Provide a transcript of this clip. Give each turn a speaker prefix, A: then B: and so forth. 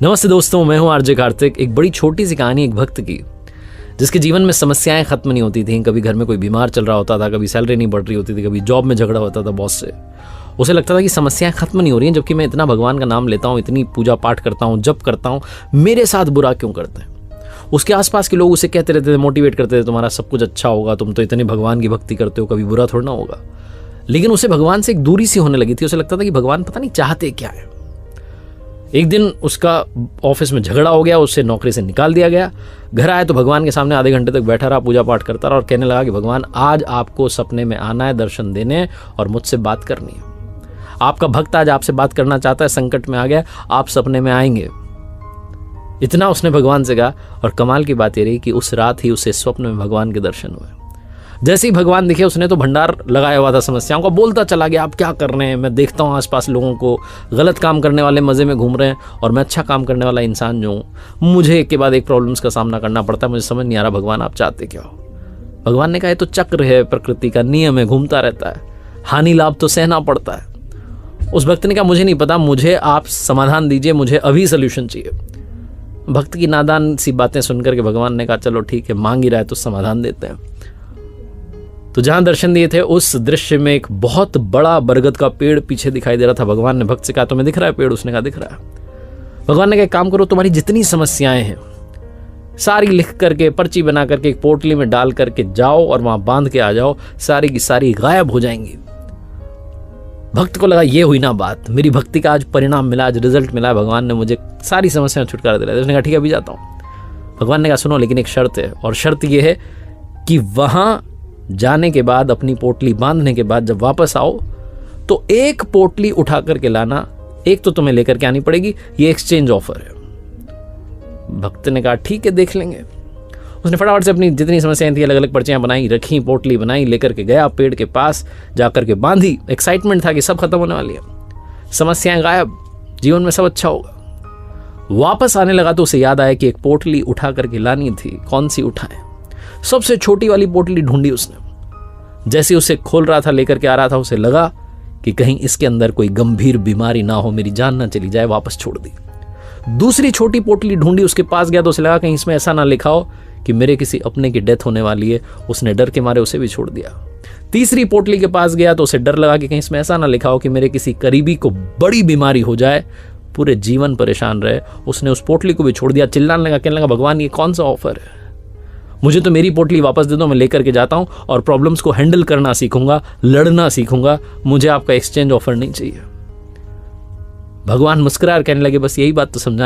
A: नमस्ते दोस्तों, मैं हूं आरजे कार्तिक। एक बड़ी छोटी सी कहानी एक भक्त की, जिसके जीवन में समस्याएं खत्म नहीं होती थी। कभी घर में कोई बीमार चल रहा होता था, कभी सैलरी नहीं बढ़ रही होती थी, कभी जॉब में झगड़ा होता था बॉस से। उसे लगता था कि समस्याएं खत्म नहीं हो रही हैं, जबकि मैं इतना भगवान का नाम लेता हूँ, इतनी पूजा पाठ करता हूँ, जप करता हूँ, मेरे साथ बुरा क्यों करते हैं। उसके आसपास के लोग उसे कहते रहते थे, मोटिवेट करते थे, तुम्हारा सब कुछ अच्छा होगा, तुम तो इतने भगवान की भक्ति करते हो, कभी बुरा थोड़ा ना होगा। लेकिन उसे भगवान से एक दूरी सी होने लगी थी। उसे लगता था कि भगवान पता नहीं चाहते क्या है। एक दिन उसका ऑफिस में झगड़ा हो गया, उससे नौकरी से निकाल दिया गया। घर आया तो भगवान के सामने आधे घंटे तक बैठा रहा, पूजा पाठ करता रहा और कहने लगा कि भगवान, आज आपको सपने में आना है, दर्शन देने और मुझसे बात करनी है। आपका भक्त आज आपसे बात करना चाहता है, संकट में आ गया, आप सपने में आएंगे। इतना उसने भगवान से कहा। और कमाल की बात ये रही कि उस रात ही उसे स्वप्न में भगवान के दर्शन हुए। जैसे ही भगवान दिखे, उसने तो भंडार लगाया हुआ था समस्याओं का, बोलता चला गया, आप क्या कर रहे हैं, मैं देखता हूँ आसपास लोगों को, गलत काम करने वाले मज़े में घूम रहे हैं और मैं अच्छा काम करने वाला इंसान जो हूँ, मुझे एक के बाद एक प्रॉब्लम्स का सामना करना पड़ता है, मुझे समझ नहीं आ रहा भगवान आप चाहते क्या हो। भगवान ने कहा, ये तो चक्र है, प्रकृति का नियम है, घूमता रहता है, हानि लाभ तो सहना पड़ता है। उस भक्त ने कहा, मुझे नहीं पता, मुझे आप समाधान दीजिए, मुझे अभी सोल्यूशन चाहिए। भक्त की नादान सी बातें सुनकर के भगवान ने कहा, चलो ठीक है, मांग ही रहा है तो समाधान देते हैं। तो जहां दर्शन दिए थे उस दृश्य में एक बहुत बड़ा बरगद का पेड़ पीछे दिखाई दे रहा था। भगवान ने भक्त से कहा, तुम्हें दिख रहा है पेड़? उसने कहा, दिख रहा है। भगवान ने कहा, काम करो, तुम्हारी जितनी समस्याएं हैं सारी लिख करके, पर्ची बना करके एक पोटली में डाल करके जाओ और वहां बांध के आ जाओ, सारी की सारी गायब हो जाएंगी। भक्त को लगा ये हुई ना बात, मेरी भक्ति का आज परिणाम मिला, आज रिजल्ट मिला, भगवान ने मुझे सारी समस्याएं छुटकारा दिलाया। उसने कहा, ठीक है, अभी जाता हूं। भगवान ने कहा, सुनो, लेकिन एक शर्त है, और शर्त यह है कि वहां जाने के बाद, अपनी पोटली बांधने के बाद जब वापस आओ तो एक पोटली उठा करके लाना, एक तो तुम्हें लेकर के आनी पड़ेगी, ये एक्सचेंज ऑफर है। भक्त ने कहा, ठीक है, देख लेंगे। उसने फटाफट से अपनी जितनी समस्याएं थी अलग अलग पर्चियां बनाई, रखी, पोटली बनाई, लेकर के गया पेड़ के पास, जाकर के बांधी। एक्साइटमेंट था कि सब खत्म होने वाली है, समस्याएं गायब, जीवन में सब अच्छा होगा। वापस आने लगा तो उसे याद आया कि एक पोटली उठा करके लानी थी। कौन सी उठाएं? सबसे छोटी वाली पोटली ढूंढी उसने। जैसे उसे खोल रहा था, लेकर के आ रहा था, उसे लगा कि कहीं इसके अंदर कोई गंभीर बीमारी ना हो, मेरी जान ना चली जाए, वापस छोड़ दी। दूसरी छोटी पोटली ढूंढी, उसके पास गया तो उसे लगा कहीं इसमें ऐसा ना लिखा हो कि मेरे किसी अपने की डेथ होने वाली है। उसने डर के मारे उसे भी छोड़ दिया। तीसरी पोटली के पास गया तो उसे डर लगा कि कहीं इसमें ऐसा ना लिखा हो कि मेरे किसी करीबी को बड़ी बीमारी हो जाए, पूरे जीवन परेशान रहे। उसने उस पोटली को भी छोड़ दिया। चिल्लाने लगा, कहने लगा, भगवान ये कौन सा ऑफर है, मुझे तो मेरी पोटली वापस दे दो, मैं लेकर के जाता हूं और प्रॉब्लम्स को हैंडल करना सीखूंगा, लड़ना सीखूंगा, मुझे आपका एक्सचेंज ऑफर नहीं चाहिए। भगवान मुस्कुरा कहने लगे, बस यही बात तो समझा